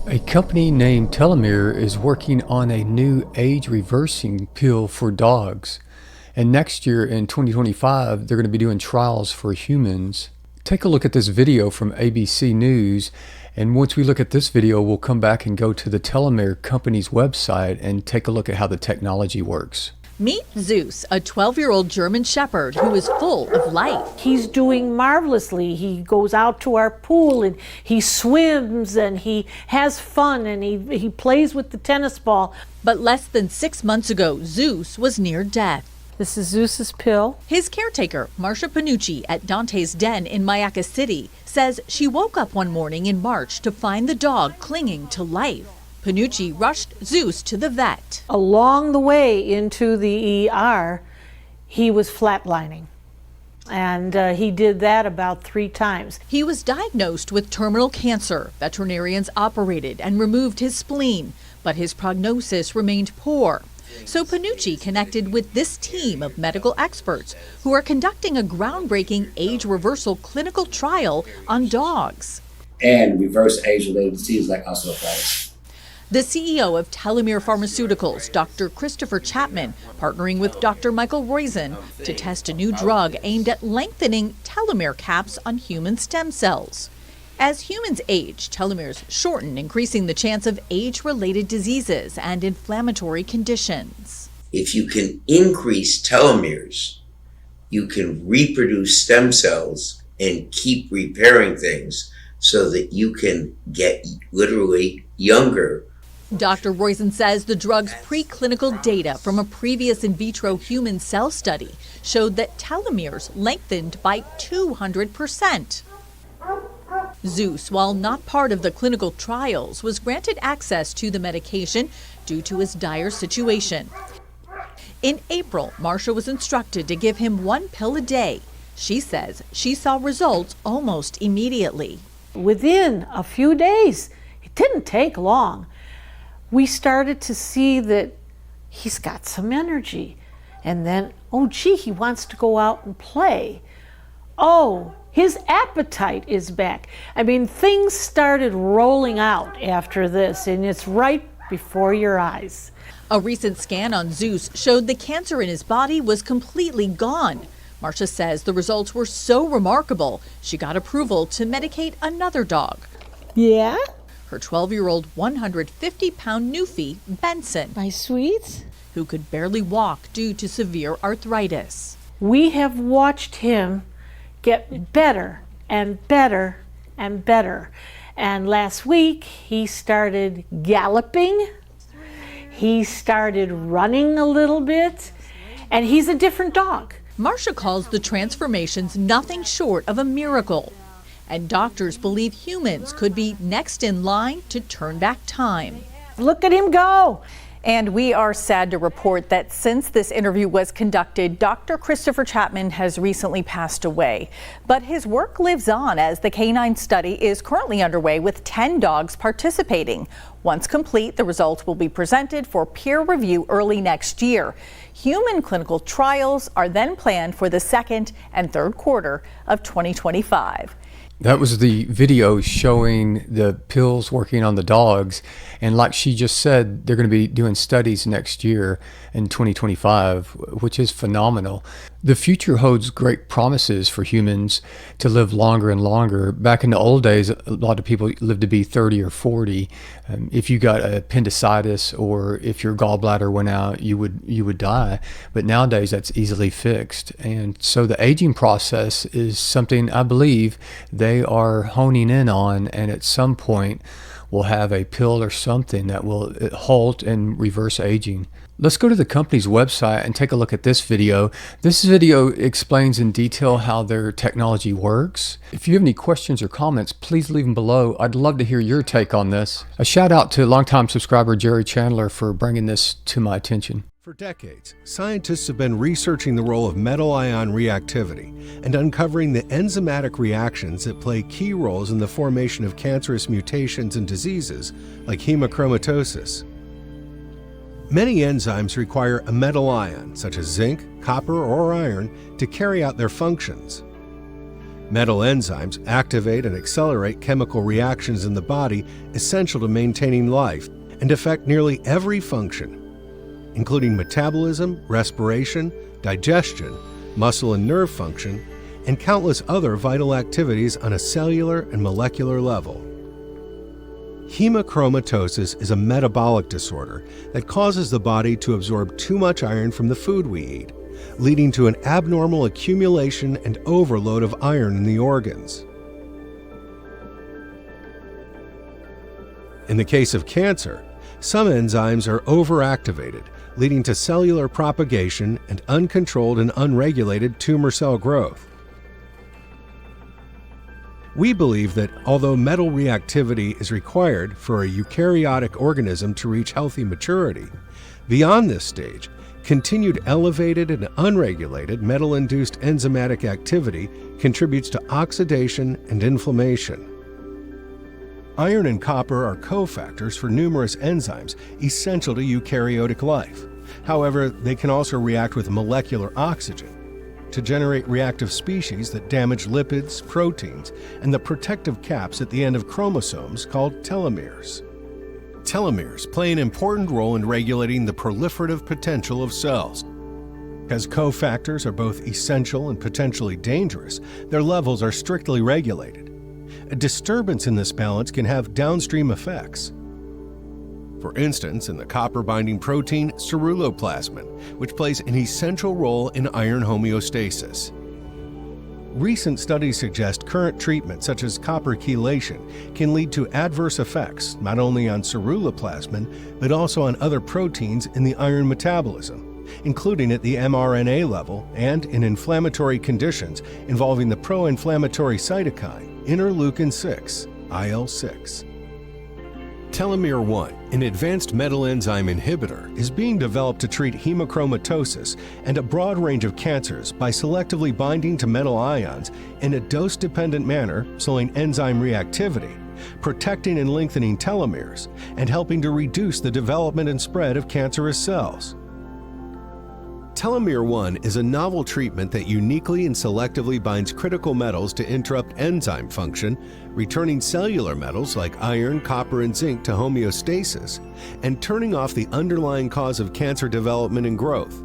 A company named Telomir is working on a new age-reversing pill for dogs. And next year in 2025, they're going to be doing trials for humans. Take a look at this video from ABC News. And once we look at this video, we'll come back and go to the Telomir company's website and take a look at how the technology works. Meet Zeus, a 12-year-old German Shepherd who is full of life. He's doing marvelously. He goes out to our pool and he swims and he has fun and he plays with the tennis ball. But less than 6 months ago, Zeus was near death. This is Zeus's pill. His caretaker, Marcia Panucci at Dante's Den in Mayaca City, says she woke up one morning in March to find the dog clinging to life. Panucci rushed Zeus to the vet. Along the way into the ER, he was flatlining. And he did that about 3 times. He was diagnosed with terminal cancer. Veterinarians operated and removed his spleen, but his prognosis remained poor. So Panucci connected with this team of medical experts who are conducting a groundbreaking age reversal clinical trial on dogs. And reverse age-related diseases like osteoarthritis. The CEO of Telomir Pharmaceuticals, Dr. Christopher Chapman, partnering with Dr. Michael Roizen to test a new drug aimed at lengthening telomere caps on human stem cells. As humans age, telomeres shorten, increasing the chance of age-related diseases and inflammatory conditions. If you can increase telomeres, you can reproduce stem cells and keep repairing things so that you can get literally younger. Dr. Roizen says the drug's preclinical data from a previous in vitro human cell study showed that telomeres lengthened by 200%. Zeus, while not part of the clinical trials, was granted access to the medication due to his dire situation. In April, Marcia was instructed to give him 1 pill a day. She says she saw results almost immediately. Within a few days, it didn't take long, we started to see that he's got some energy. And then, oh gee, he wants to go out and play. Oh, his appetite is back. I mean, things started rolling out after this, and it's right before your eyes. A recent scan on Zeus showed the cancer in his body was completely gone. Marcia says the results were so remarkable, she got approval to medicate another dog. Yeah? Her 12-year-old, 150-pound Newfie, Benson. My sweets? Who could barely walk due to severe arthritis. We have watched him get better and better and better. And last week, he started galloping. He started running a little bit. And he's a different dog. Marcia calls the transformations nothing short of a miracle. And doctors believe humans could be next in line to turn back time. Look at him go. And we are sad to report that since this interview was conducted, Dr. Christopher Chapman has recently passed away. But his work lives on as the Canine study is currently underway with 10 dogs participating. Once complete, the results will be presented for peer review early next year. Human clinical trials are then planned for the second and third quarter of 2025. That was the video showing the pills working on the dogs. And like she just said, they're going to be doing studies next year in 2025, which is phenomenal. The future holds great promises for humans to live longer and longer. Back in the old days, a lot of people lived to be 30 or 40. If you got appendicitis or if your gallbladder went out, you would die. But nowadays, that's easily fixed. And so the aging process is something I believe they are honing in on, and at some point we'll have a pill or something that will halt and reverse aging. Let's go to the company's website and take a look at this video. This video explains in detail how their technology works. If you have any questions or comments, please leave them below. I'd love to hear your take on this. A shout out to longtime subscriber Jerry Chandler for bringing this to my attention. For decades, scientists have been researching the role of metal ion reactivity and uncovering the enzymatic reactions that play key roles in the formation of cancerous mutations and diseases like hemochromatosis. Many enzymes require a metal ion, such as zinc, copper, or iron, to carry out their functions. Metal enzymes activate and accelerate chemical reactions in the body essential to maintaining life and affect nearly every function, including metabolism, respiration, digestion, muscle and nerve function, and countless other vital activities on a cellular and molecular level. Hemochromatosis is a metabolic disorder that causes the body to absorb too much iron from the food we eat, leading to an abnormal accumulation and overload of iron in the organs. In the case of cancer, some enzymes are overactivated, leading to cellular propagation and uncontrolled and unregulated tumor cell growth. We believe that although metal reactivity is required for a eukaryotic organism to reach healthy maturity, beyond this stage, continued elevated and unregulated metal-induced enzymatic activity contributes to oxidation and inflammation. Iron and copper are cofactors for numerous enzymes essential to eukaryotic life. However, they can also react with molecular oxygen to generate reactive species that damage lipids, proteins, and the protective caps at the end of chromosomes called telomeres. Telomeres play an important role in regulating the proliferative potential of cells. As cofactors are both essential and potentially dangerous, their levels are strictly regulated. A disturbance in this balance can have downstream effects. For instance, in the copper-binding protein ceruloplasmin, which plays an essential role in iron homeostasis. Recent studies suggest current treatments such as copper chelation can lead to adverse effects not only on ceruloplasmin, but also on other proteins in the iron metabolism, including at the mRNA level and in inflammatory conditions involving the pro-inflammatory cytokine interleukin-6, IL-6. Telomir 1, an advanced metal enzyme inhibitor, is being developed to treat hemochromatosis and a broad range of cancers by selectively binding to metal ions in a dose-dependent manner, slowing enzyme reactivity, protecting and lengthening telomeres, and helping to reduce the development and spread of cancerous cells. Telomir 1 is a novel treatment that uniquely and selectively binds critical metals to interrupt enzyme function, returning cellular metals like iron, copper, and zinc to homeostasis, and turning off the underlying cause of cancer development and growth.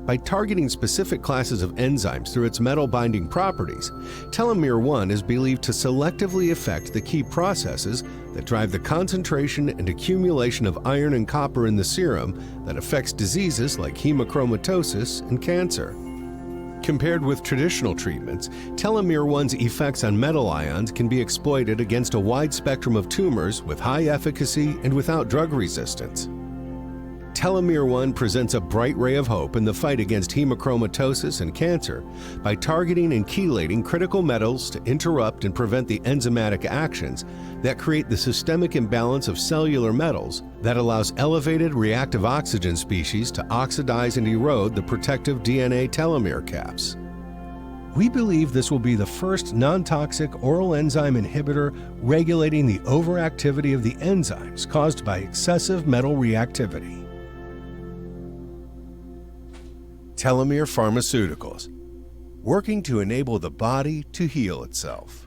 By targeting specific classes of enzymes through its metal-binding properties, Telomir 1 is believed to selectively affect the key processes that drive the concentration and accumulation of iron and copper in the serum that affects diseases like hemochromatosis and cancer. Compared with traditional treatments, Telomir 1's effects on metal ions can be exploited against a wide spectrum of tumors with high efficacy and without drug resistance. Telomir 1 presents a bright ray of hope in the fight against hemochromatosis and cancer by targeting and chelating critical metals to interrupt and prevent the enzymatic actions that create the systemic imbalance of cellular metals that allows elevated reactive oxygen species to oxidize and erode the protective DNA telomere caps. We believe this will be the first non-toxic oral enzyme inhibitor regulating the overactivity of the enzymes caused by excessive metal reactivity. Telomir Pharmaceuticals, working to enable the body to heal itself.